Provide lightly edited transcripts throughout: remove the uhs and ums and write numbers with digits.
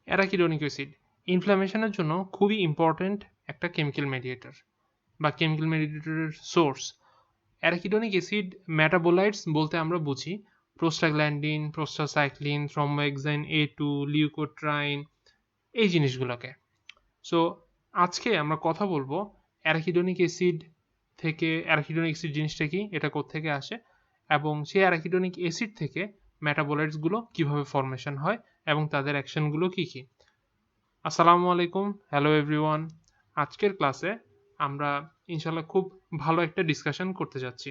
Arachidonic acid ইনফ্লামেশনের জন্য খুবই important একটা কেমিক্যাল মেডিয়েটর বা কেমিক্যাল মেডিয়েটরের সোর্স। অ্যারাকিডোনিক অ্যাসিড মেটাবোলাইটস বলতে আমরা বুঝি প্রোস্টাগ্ল্যান্ডিন, প্রোস্টাসাইক্লিন, থ্রম্বোএক্সাইন A2, লিউকোট্রাইন, এই জিনিসগুলোকে। সো আজকে আমরা কথা বলবো অ্যারাকিডোনিক অ্যাসিড থেকে, অ্যারাকিডোনিক অ্যাসিড জিনিসটা কি, এটা কোত্থেকে আসে, এবং সেই অ্যারাকিডোনিক অ্যাসিড থেকে মেটাবোলাইটসগুলো কিভাবে ফর্মেশন হয় এবং তাদের অ্যাকশনগুলো কি কি। আসসালামু আলাইকুম, হ্যালো এভরিওয়ান। আজকের ক্লাসে আমরা ইনশাল্লাহ খুব ভালো একটা ডিসকাশন করতে যাচ্ছি।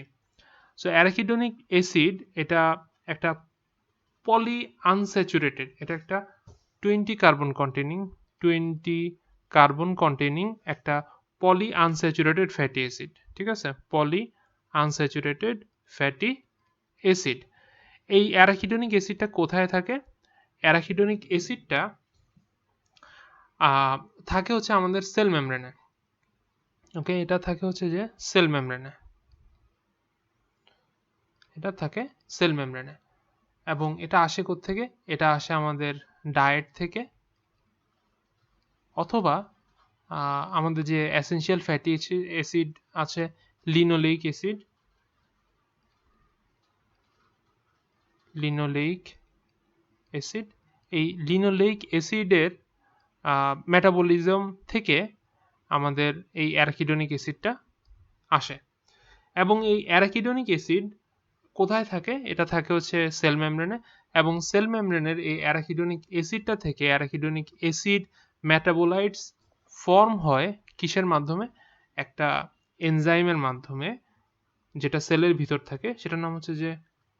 সো অ্যারাকিডোনিক অ্যাসিড এটা একটা পলি আনস্যাচুরেটেড, এটা একটা 20 কার্বন কন্টেনিং একটা পলি আনস্যাচুরেটেড ফ্যাটি অ্যাসিড। ঠিক আছে, পলি আনস্যাচুরেটেড ফ্যাটি অ্যাসিড। এই অ্যারাকিডোনিক অ্যাসিডটা কোথায় থাকে? অ্যারাকিডোনিক অ্যাসিডটা থাকে হচ্ছে আমাদের সেল মেমব্রেনে। ওকে, এটা থাকে হচ্ছে যে সেল মেমব্রেনে, এটা থাকে সেল মেমব্রেনে। এবং এটা আসে কোত্থেকে? এটা আসে আমাদের ডায়েট থেকে, অথবা আমাদের যে এসেনশিয়াল ফ্যাটি অ্যাসিড আছে, লিনোলেইক অ্যাসিড, লিনোলেইক অ্যাসিড, এই লিনোলেইক অ্যাসিডের মেটাবলিজম থেকে আমাদের এই অ্যারাকিডোনিক অ্যাসিডটা আসে। এবং এই অ্যারাকিডোনিক অ্যাসিড কোথায় থাকে? এটা থাকে হচ্ছে সেল মেমব্রেনে। এবং সেল মেমব্রেনের এই অ্যারাকিডোনিক অ্যাসিডটা থেকে অ্যারাকিডোনিক অ্যাসিড মেটাবোলাইটস ফর্ম হয় কিসের মাধ্যমে? একটা এনজাইমের মাধ্যমে, যেটা সেলের ভিতর থাকে, সেটার নাম হচ্ছে যে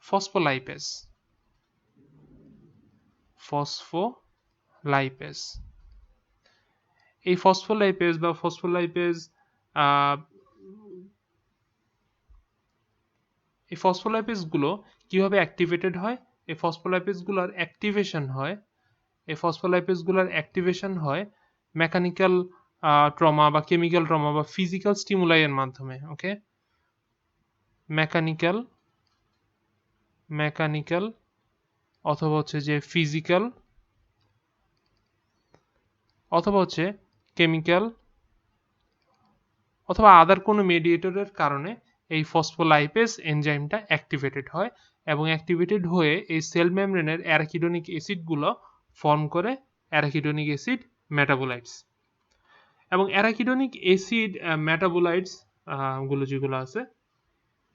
ফসফোলাইপেজ। ফসফোলাইপেজ, এই ফসফোলাইপেজ বা ফসফোলাইপেজ এই ফসফোলাইপেজগুলো কিভাবে অ্যাক্টিভেটেড হয়? এই ফসফোলাইপেজগুলোর অ্যাক্টিভেশন হয়, এই ফসফোলাইপেজগুলোর অ্যাক্টিভেশন হয় মেকানিক্যাল ট্রমা বা কেমিক্যাল ট্রমা বা ফিজিক্যাল স্টিমুলাইয়ের মাধ্যমে। ওকে, মেকানিক্যাল মেকানিক্যাল অথবা হচ্ছে যে ফিজিক্যাল অথবা হচ্ছে কেমিক্যাল অথবা আদার কোনো মেডিয়েটরের কারণে এই ফসফোলাইপেজ এনজাইমটা অ্যাক্টিভেটেড হয়, এবং অ্যাক্টিভেটেড হয়ে এই সেল মেমব্রেনের অ্যারাকিডোনিক অ্যাসিডগুলো ফর্ম করে অ্যারাকিডোনিক অ্যাসিড মেটাবোলাইটস। এবং অ্যারাকিডোনিক অ্যাসিড মেটাবোলাইটস গুলো যেগুলো আছে,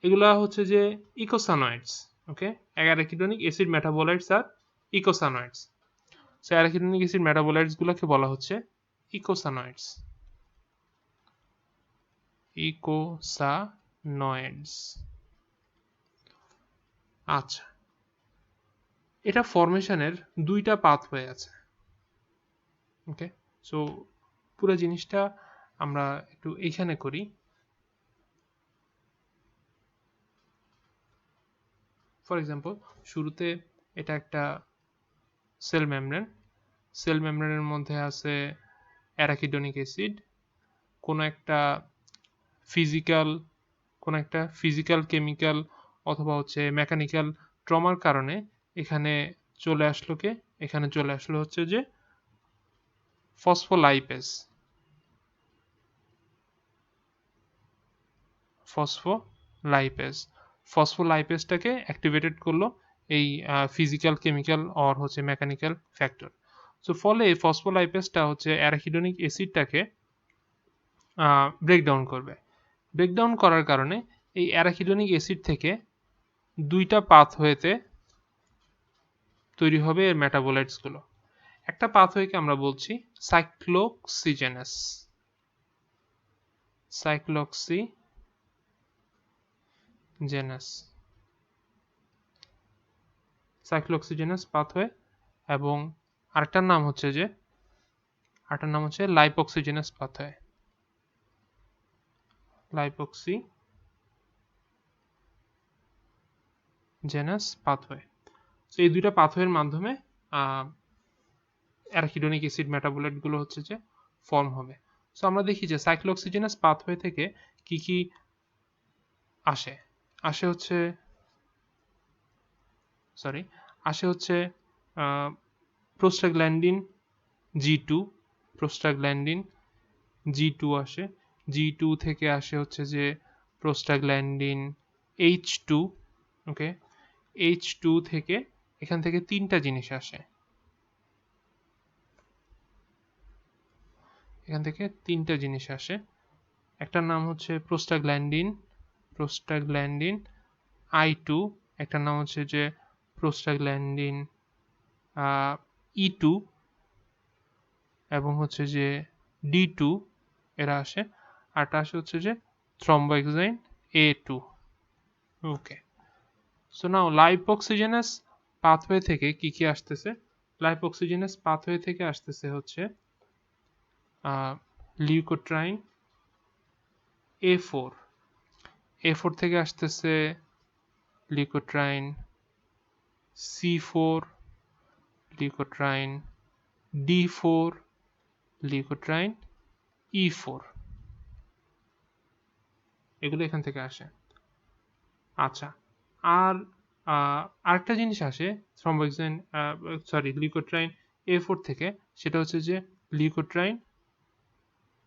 এগুলো হচ্ছে যে ইকোসানয়েডস। ওকে, অ্যারাকিডোনিক অ্যাসিড মেটাবোলাইটস আর ইকোসানয়েডস। সো অ্যারাকিডোনিক অ্যাসিড মেটাবোলাইটসগুলোকে বলা হচ্ছে ইকোসানয়েডস। ইকোসানয়েডস। আচ্ছা, এটা ফরমেশনের দুইটা পাথওয়ে আছে। ওকে, সো পুরো জিনিসটা আমরা একটু এইখানে করি। ফর এক্সাম্পল, শুরুতে এটা একটা সেল মেমব্রেন, সেল মেমব্রেনের মধ্যে আছে অ্যারাকিডোনিক অ্যাসিড। কোনো একটা ফিজিক্যাল কেমিক্যাল অথবা হচ্ছে মেকানিক্যাল ট্রমার কারণে এখানে চলে আসলো কে? এখানে চলে আসলো হচ্ছে যে ফসফোলাইপেজ। ফসফোলাইপেজটাকে অ্যাক্টিভেটেড করলো এই ফিজিক্যাল, কেমিক্যাল অর হচ্ছে মেকানিক্যাল ফ্যাক্টর। সো ফলে এই ফসফোলাইপেজটা হচ্ছে অ্যারাকিডোনিক অ্যাসিডটাকে ব্রেকডাউন করবে। ব্রেকডাউন করার কারণে এই অ্যারাকিডোনিক অ্যাসিড থেকে দুইটা পাথওয়েতে তৈরি হবে এর মেটাবোলাইটসগুলো। একটা পাথওয়েকে আমরা বলছি সাইক্লোক্সিজেনাস, সাইক্লোক্সিজেনাস পাথওয়ে। এবং আরেকটার নাম হচ্ছে লাইপোক্সিজেনাস পাথওয়ে, লাইপোক্সিজেনাস পাথওয়ে। তো এই দুইটা পাথওয়ের মাধ্যমে অ্যারাকিডোনিক অ্যাসিড মেটাবোলাইটগুলো হচ্ছে যে ফর্ম হবে। সো আমরা দেখি যে সাইক্লোক্সিজেনাস পাথওয়ে থেকে কি কি আসে। আসে হচ্ছে প্রোস্টাগ্ল্যান্ডিন, G2 প্রোস্টাগ্ল্যান্ডিন G2 আসে, G2 থেকে আসে হচ্ছে যে প্রোস্টাগ্ল্যান্ডিন H2, ওকে, H2 থেকে এখান থেকে তিনটা জিনিস আসে, এখান থেকে তিনটা জিনিস আসে। একটার নাম হচ্ছে প্রোস্টাগ্ল্যান্ডিন I2, একটার নাম হচ্ছে যে প্রোস্টাগ্ল্যান্ডিন E2 এবং হচ্ছে যে D2 এরা আসে, আরটা আসে হচ্ছে যে থ্রম্বোএক্সাইন A2। ওকে, সো নাও লাইপোক্সিজেনাস পাথওয়ে থেকে কি কি আসতেছে? লাইপোক্সিজেনাস পাথওয়ে থেকে আসতেছে হচ্ছে লিউকোট্রাইন A4, A4 থেকে আসতেছে leukotriene C4, leukotriene D4, leukotriene E4, এগুলো এখান থেকে আসে। আচ্ছা, আর আরেকটা জিনিস আসে থ্রম্বোএক্সাইন লিউকোট্রাইন A4 থেকে, সেটা হচ্ছে যে লিউকোট্রাইন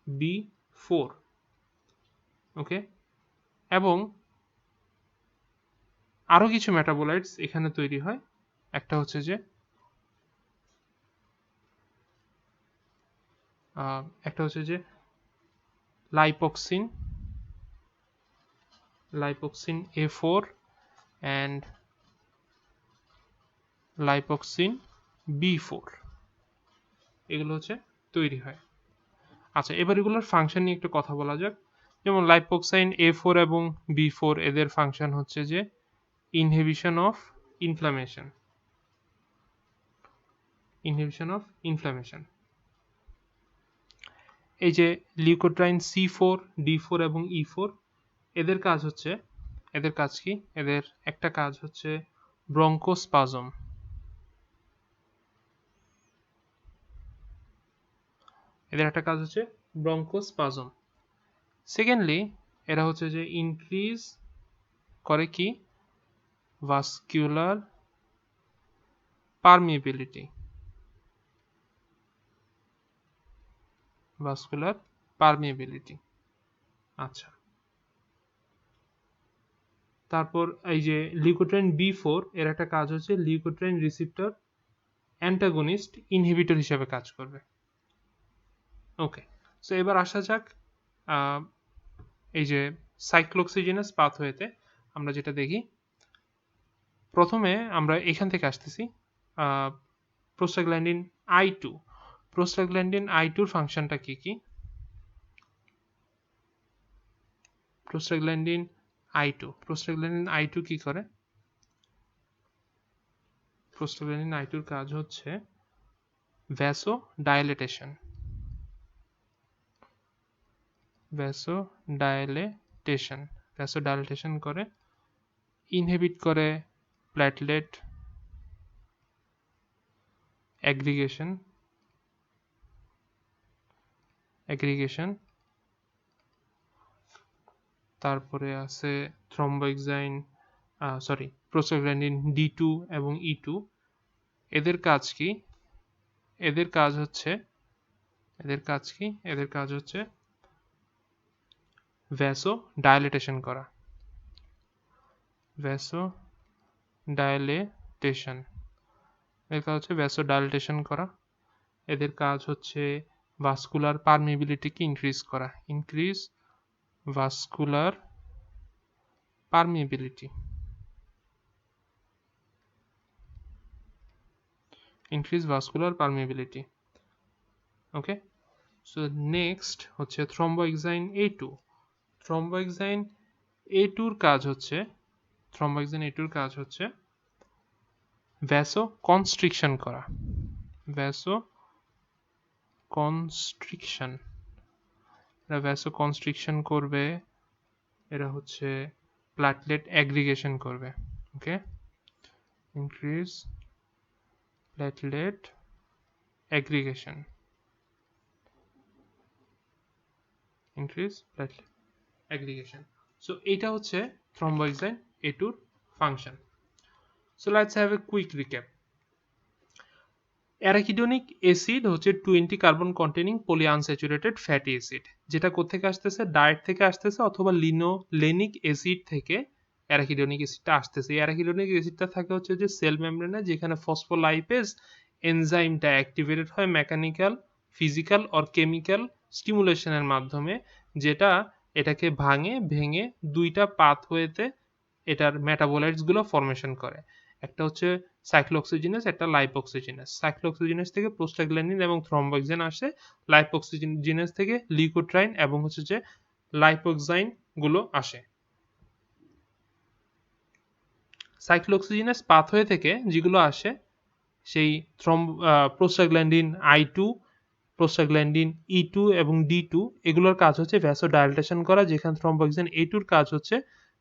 B4, ওকে, এবং আরও কিছু মেটাবোলাইটস এখানে তৈরি হয়। একটা হচ্ছে যে লাইপোক্সিন A4 অ্যান্ড লাইপোক্সিন B4, এগুলো হচ্ছে তৈরি হয়। আচ্ছা, এবার এগুলোর ফাংশন নিয়ে একটু কথা বলা যাক। যেমন লাইপোক্সাইন A4 এবং B4 এদের ফাংশন হচ্ছে যে ইনহিবিশন অফ ইনফ্লামেশন। এই যে লিউকোট্রাইন C4, D4 এবং E4, এদের কাজ কি? এদের একটা কাজ হচ্ছে ব্রঙ্কোস্পাজম। সেকেন্ডলি, এরা হচ্ছে যে ইনক্রিজ করে কি? Vascular permeability. আচ্ছা, তারপর এই যে লিউকোট্রাইন B4, এর একটা কাজ হচ্ছে লিউকোট্রাইন রিসেপ্টর অ্যান্টাগনিস্ট ইনহিবিটর হিসেবে কাজ করবে। ওকে, সো এবার আসা যাক এই যে সাইক্লোক্সিজেনাস পাথওয়েতে আমরা যেটা দেখি, প্রথমে আমরা এখান থেকে আসতেছি প্রোস্টাগ্ল্যান্ডিন I2। প্রোস্টাগ্ল্যান্ডিন I2-র ফাংশনটা কি কি? প্রোস্টাগ্ল্যান্ডিন I2 কি করে? প্রোস্টাগ্ল্যান্ডিন I2-র কাজ হচ্ছে ভ্যাসোডাইলেটেশন করে, ইনহিবিট করে প্ল্যাটলেট অ্যাগ্রিগেশন। তারপরে আছে প্রোস্টাগ্ল্যান্ডিন D2 এবং E2, এদের কাজ কি? এদের কাজ হচ্ছে ভ্যাসোডাইলেটেশন করা। এদের কাজ হচ্ছে ভাস্কুলার পারমিবিলিটিকে ইনক্রিজ করা। Vascular permeability. Okay, so next হচ্ছে থ্রম্বোএক্সাইন A2-র কাজ হচ্ছে ভ্যাসোকনস্ট্রিকশন করা। ভ্যাসোকনস্ট্রিকশন করবে, এরা হচ্ছে প্ল্যাটলেট অ্যাগ্রিগেশন করবে। Okay, increase platelet aggregation. So এইটা হচ্ছে থ্রম্বোএক্সাইন A2-র function. So let's have a quick recap. Arachidonic acid হচ্ছে 20 carbon containing poly unsaturated fatty acid, যেটা কোত্থেকে আসতেছে, ডায়েট থেকে আসতেছে অথবা লিনোলেনিক অ্যাসিড থেকে অ্যারাকিডোনিক অ্যাসিডটা আসতেছে। এই অ্যারাকিডোনিক অ্যাসিডটা থাকে হচ্ছে যে সেল মেমব্রেনে, যেখানে ফসফোলাইপেজ এনজাইমটা অ্যাক্টিভেটেড হয় মেকানিক্যাল, ফিজিক্যাল অর কেমিক্যাল স্টিমুলেশনের মাধ্যমে, যেটা এটাকে ভেঙে দুইটা পাথওয়েতে এটার মেটাবোলাইটসগুলো ফর্মেশন করে। একটা হচ্ছে সাইক্লোঅক্সিজেনাস, একটা লাইপোঅক্সিজেনাস। সাইক্লোঅক্সিজেনাস থেকে প্রোস্টাগ্ল্যান্ডিন এবং থ্রম্বোক্সিন আসে, লাইপোঅক্সিজেনাস থেকে লিউকোট্রাইন এবং হচ্ছে যে লাইপোক্সাইন গুলো আসে। সাইক্লোঅক্সিজেনাস পাথওয়ে থেকে যেগুলো আসে সেই প্রোস্টাগ্ল্যান্ডিন I2, প্রোস্টাগ্ল্যান্ডিন E2 এবং D2, এগুলোর কাজ হচ্ছে ভ্যাসোডাইলেটেশন করা, যেখানে থ্রম্বোক্সিন A2 এর কাজ হচ্ছে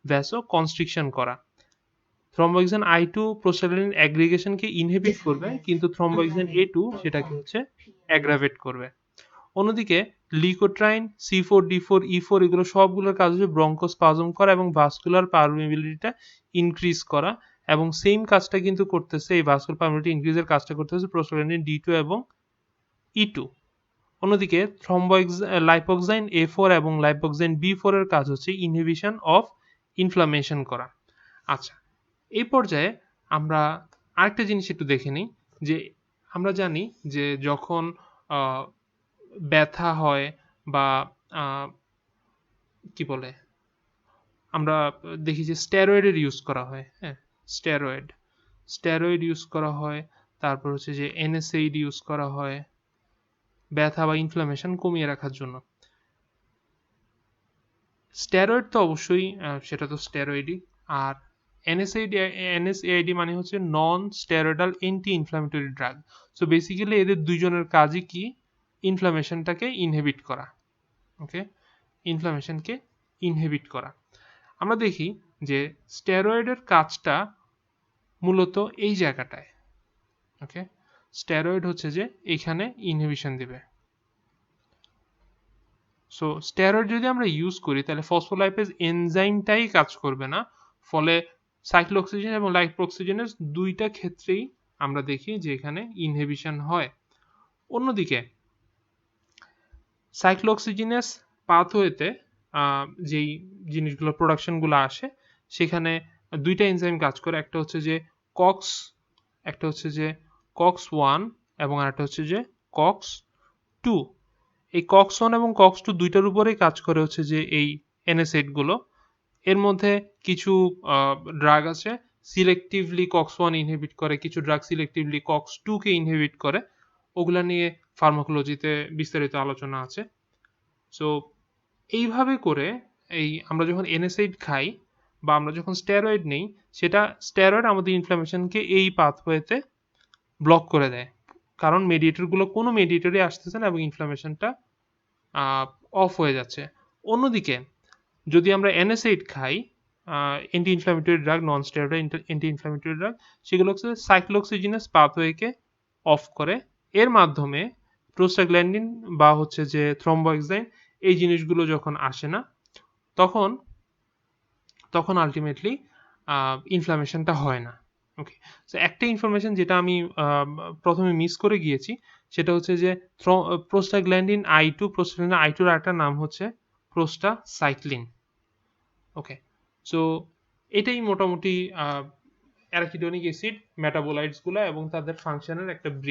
ভ্যাসো কনস্ট্রিকশন করা। থ্রম্বোক্সিন I2 প্রোস্টাগ্ল্যান্ডিন অ্যাগ্রিগেশনকে ইনহিবিট করবে, কিন্তু থ্রম্বোক্সিন A2 সেটাকে হচ্ছে অ্যাগ্রাভেট করবে। অন্যদিকে লিউকোট্রাইন, C4D4 E4 এগুলো সবগুলোর কাজ হচ্ছে ব্রঙ্কোস্পাজম করা এবং ভাস্কুলার পারমিবিলিটিটা ইনক্রিজ করা, এবং সেম কাজটা কিন্তু করতেছে, এই ভাস্কুলার পারমিবিলিটি ইনক্রিজের কাজটা করতেছে প্রোস্টাগ্ল্যান্ডিন D2 এবং E2। অন্যদিকে লাইপোক্সাইন A4 এবং লাইপোক্সাইন B4 এর কাজ হচ্ছে ইনহিবিশন অফ ইনফ্লামেশন করা। আচ্ছা, এই পর্যায়ে আমরা আরেকটা জিনিস একটু দেখে নিই, যে আমরা জানি যে যখন ব্যথা হয় বা কি বলে, আমরা দেখি যে স্টেরয়েডের ইউজ করা হয়। হ্যাঁ, স্টেরয়েড ইউজ করা হয়, তারপর হচ্ছে যে NSAID ইউজ করা হয় ব্যথা বা ইনফ্লামেশন কমিয়ে রাখার জন্য। স্টেরয়েড তো অবশ্যই সেটা তো স্টেরয়েডই। আর NSAID মানে হচ্ছে non steroidal anti inflammatory drug. So basically এদের দুইজনের কাজই কি, ইনফ্লামেশনটাকে ইনহিবিট করা। ওকে, ইনফ্লামেশনকে ইনহিবিট করা। আমরা দেখি যে স্টেরয়েডের কাজটা মূলত এই জায়গাটায়। ওকে, স্টেরয়েড হচ্ছে যে এখানে ইনহিবিশন দিবে। সো স্টেরয়েড যদি আমরা ইউজ করি তাহলে ফসফোলাইপেজ এনজাইমটাই কাজ করবে না, ফলে সাইক্লোঅক্সিজেন এবং লাইপোঅক্সিজেনের দুইটা ক্ষেত্রেই আমরা দেখি যে এখানে ইনহিবিশন হয়। অন্যদিকে সাইক্লোঅক্সিজেনাস পাথওয়েতে যেই জিনিসগুলো প্রোডাকশনগুলো আসে, সেখানে দুইটা এনজাইম কাজ করে, একটা হচ্ছে যে কক্স, একটা হচ্ছে যে COX-1 এবং আরেকটা হচ্ছে যে COX-2। এই COX-1 এবং COX-2 দুইটার উপরেই কাজ করে হচ্ছে যে এই NSAID গুলো। এর মধ্যে কিছু ড্রাগ আছে সিলেক্টিভলি COX-1 ইনহিবিট করে, কিছু ড্রাগ সিলেক্টিভলি COX-2 কে ইনহিবিট করে। ওগুলা নিয়ে ফার্মাকোলজিতে বিস্তারিত আলোচনা আছে। সো এইভাবে করে আমরা যখন NSAID খাই বা আমরা যখন স্টেরয়েড নেই, সেটা স্টেরয়েড আমাদের ইনফ্লামেশনকে এই পাথওয়েতে ব্লক করে দেয়, কারণ মেডিয়েটরগুলো কোনো মেডিয়েটরই আসতেছে না এবং ইনফ্লামেশনটা অফ হয়ে যাচ্ছে। অন্যদিকে যদি আমরা NSAID খাই, অ্যান্টি ইনফ্ল্যামেটরি ড্রাগ, নন স্টেরয়েড অ্যান্টি ইনফ্ল্যামেটরি ড্রাগ, সেগুলো হচ্ছে সাইক্লোঅক্সিজেনাস পাথওয়েকে অফ করে। এর মাধ্যমে প্রোস্টাগ্ল্যান্ডিন বা হচ্ছে যে থ্রম্বোক্সাইন এই জিনিসগুলো যখন আসে না, তখন আলটিমেটলি ইনফ্লামেশনটা হয় না। ওকে, সো একটা ইনফরমেশন যেটা আমি প্রথমে মিস করে গিয়েছি, সেটা হচ্ছে যে প্রোস্টাগ্ল্যান্ডিন I2 এর একটা নাম হচ্ছে প্রোস্টাসাইক্লিন। ওকে, সো এটাই মোটামুটি অ্যারাকিডোনিক অ্যাসিড মেটাবোলাইটসগুলো এবং তাদের ফাংশনের একটা ব্রিফ।